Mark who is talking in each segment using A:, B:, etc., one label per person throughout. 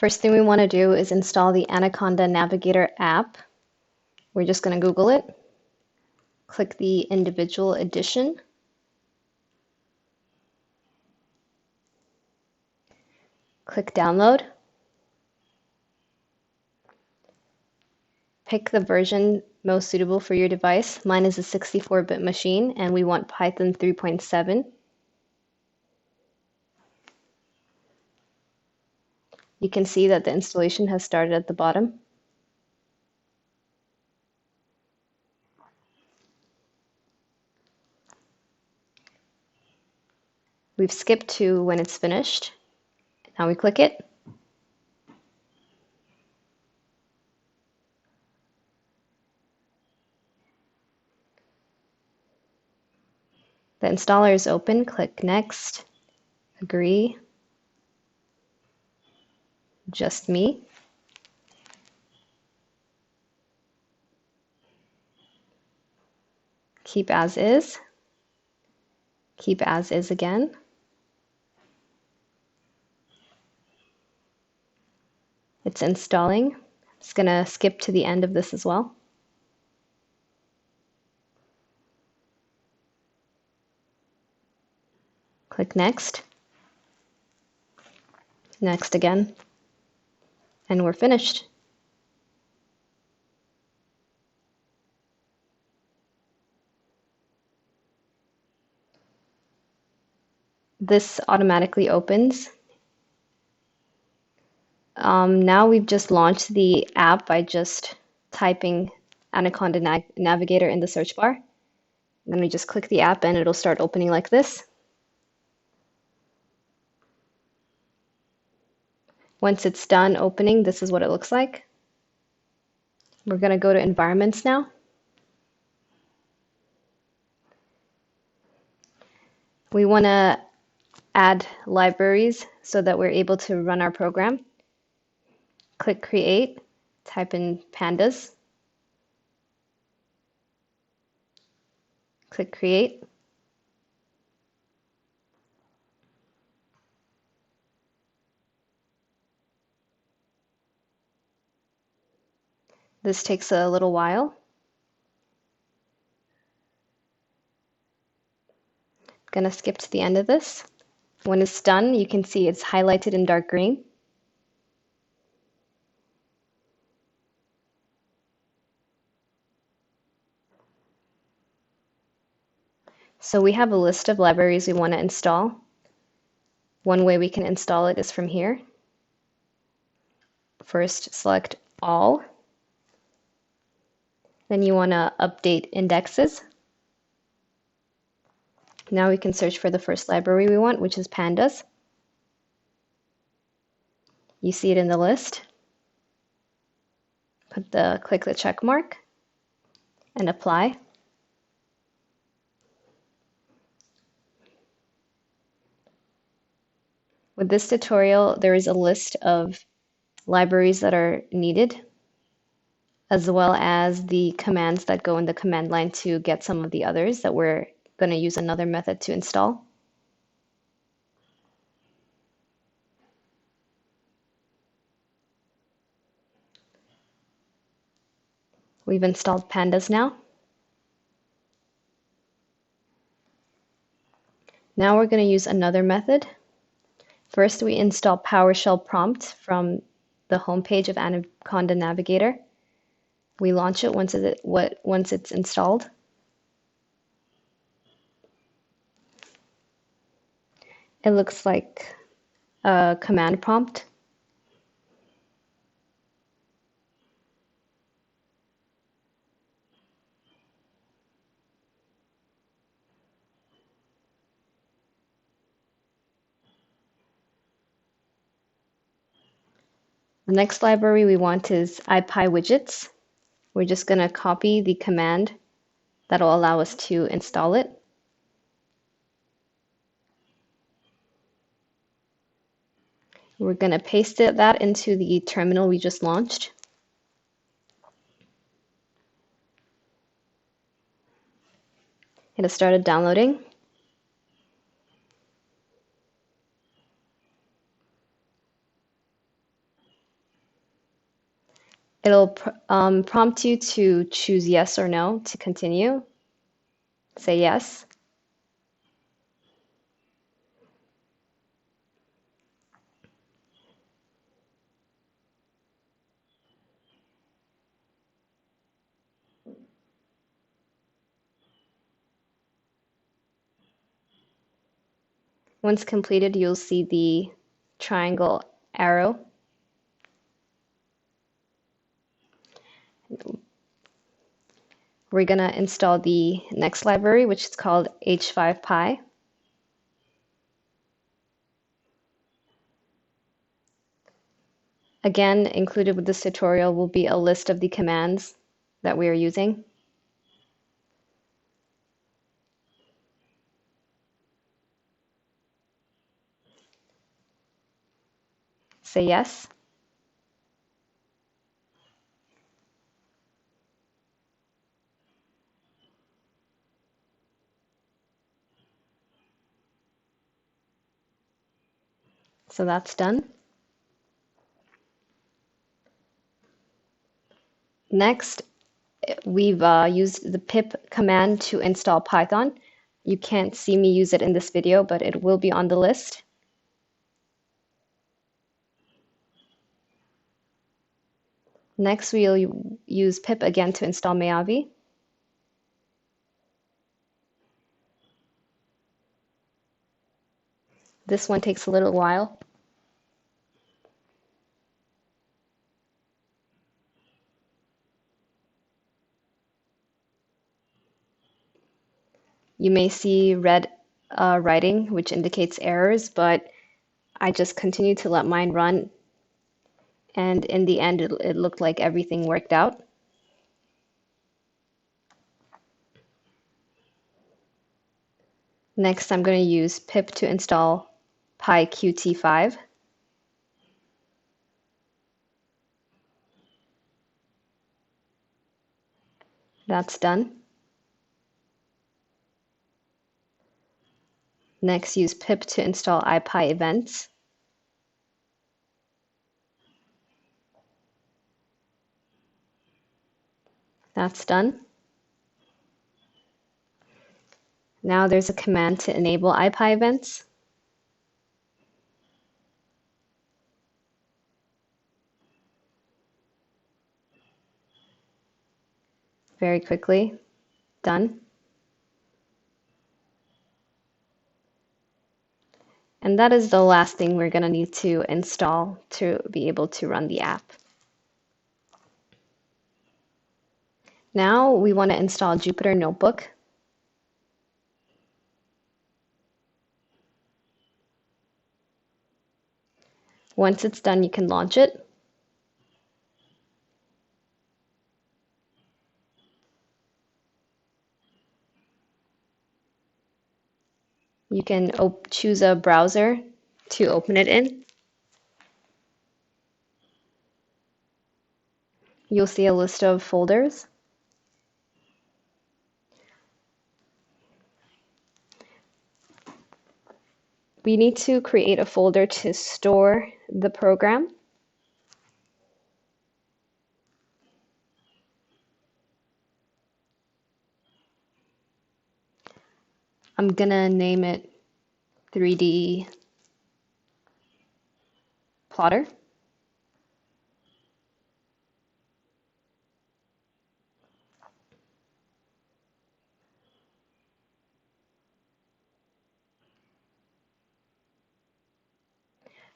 A: First thing we want to do is install the Anaconda Navigator app. We're just going to Google it. Click the individual edition. Click download. Pick the version most suitable for your device. Mine is a 64-bit machine and we want Python 3.7. You can see that the installation has started at the bottom. We've skipped to when it's finished. Now we click it. The installer is open. Click Next, Agree, Just Me. Keep as is. Keep as is again. It's installing. I'm just going to skip to the end of this as well. Click Next. Next again. And we're finished. This automatically opens. Now we've just launched the app by just typing Anaconda Navigator in the search bar. Then we just click the app and it'll start opening like this. Once it's done opening, this is what it looks like. We're going to go to environments now. We want to add libraries so that we're able to run our program. Click Create, type in Pandas. Click Create. This takes a little while. Going to skip to the end of this. When it's done, you can see it's highlighted in dark green. So we have a list of libraries we want to install. One way we can install it is from here. First, select All. Then you want to update indexes. Now we can search for the first library we want, which is Pandas. You see it in the list. Click the check mark and apply. With this tutorial, there is a list of libraries that are needed, as well as the commands that go in the command line to get some of the others that we're going to use another method to install. We've installed Pandas now. Now we're going to use another method. First, we install PowerShell prompt from the home page of Anaconda Navigator. We launch it once it's installed. It looks like a command prompt. The next library we want is IPyWidgets. We're just going to copy the command that'll allow us to install it. We're going to paste that into the terminal we just launched. It has started downloading. It'll prompt you to choose yes or no to continue. Say yes. Once completed, you'll see the triangle arrow. We're gonna install the next library, which is called H5Py. Again, included with this tutorial will be a list of the commands that we are using. Say yes. So that's done. Next, we've used the pip command to install Python. You can't see me use it in this video, but it will be on the list. Next, we'll use pip again to install Mayavi. This one takes a little while. You may see red writing, which indicates errors, but I just continued to let mine run, and in the end, it looked like everything worked out. Next, I'm going to use pip to install PyQt5. That's done. Next, use pip to install IPyEvents. That's done. Now there's a command to enable IPyEvents. Very quickly. Done. And that is the last thing we're going to need to install to be able to run the app. Now we want to install Jupyter Notebook. Once it's done, you can launch it. You can choose a browser to open it in. You'll see a list of folders. We need to create a folder to store the program. I'm gonna name it 3D plotter.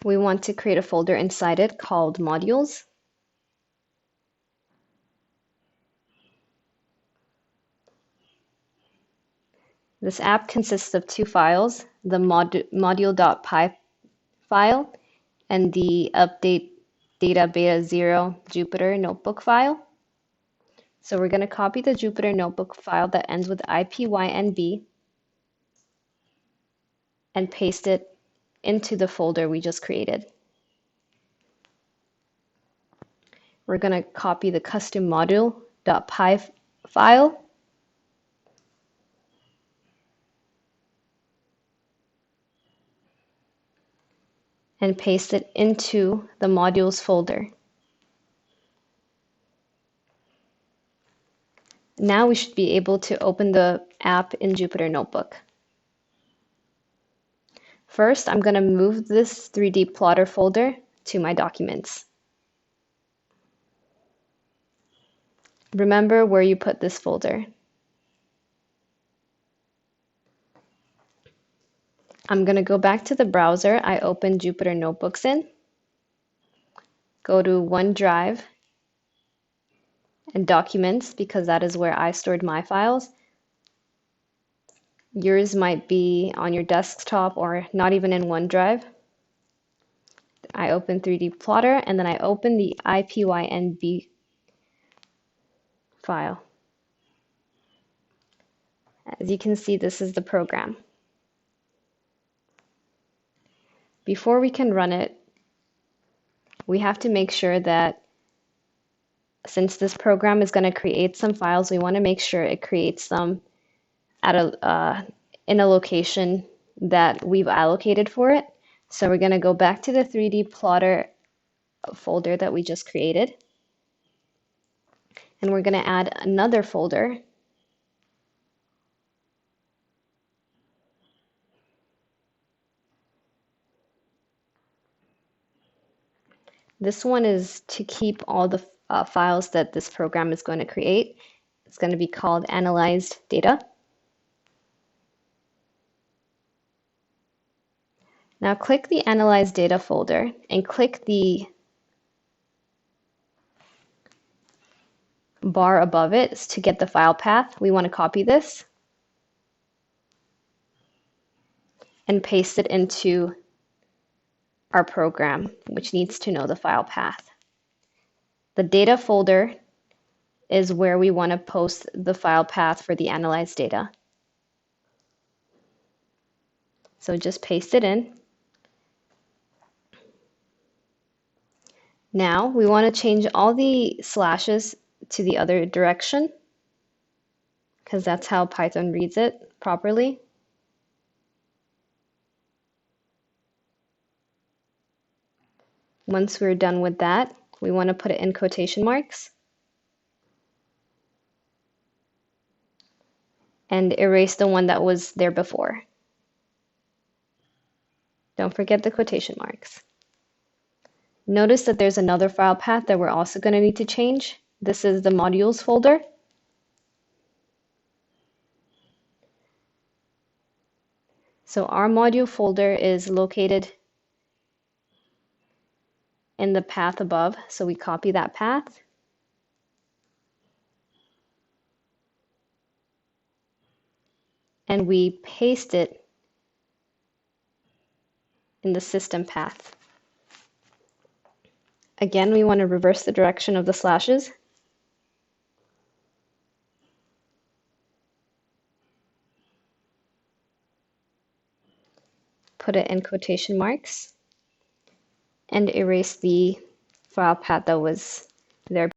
A: We want to create a folder inside it called modules. This app consists of two files, the module.py file and the update data beta 0 Jupyter notebook file. So we're going to copy the Jupyter notebook file that ends with IPYNB and paste it into the folder we just created. We're going to copy the custom module.py file and paste it into the modules folder. Now we should be able to open the app in Jupyter Notebook. First, I'm going to move this 3D plotter folder to my documents. Remember where you put this folder. I'm going to go back to the browser I opened Jupyter Notebooks in. Go to OneDrive and Documents because that is where I stored my files. Yours might be on your desktop or not even in OneDrive. I open 3D Plotter and then I open the IPYNB file. As you can see, this is the program. Before we can run it, we have to make sure that since this program is going to create some files, we want to make sure it creates them at in a location that we've allocated for it. So we're going to go back to the 3D Plotter folder that we just created. And we're going to add another folder. This one is to keep all the files that this program is going to create. It's going to be called Analyzed Data. Now click the Analyzed Data folder and click the bar above it to get the file path. We want to copy this and paste it into our program, which needs to know the file path. The data folder is where we want to post the file path for the analyzed data. So just paste it in. Now we want to change all the slashes to the other direction because that's how Python reads it properly. Once we're done with that, we want to put it in quotation marks and erase the one that was there before. Don't forget the quotation marks. Notice that there's another file path that we're also going to need to change. This is the modules folder. So our module folder is located in the path above. So we copy that path. And we paste it in the system path. Again, we want to reverse the direction of the slashes. Put it in quotation marks and erase the file path that was there.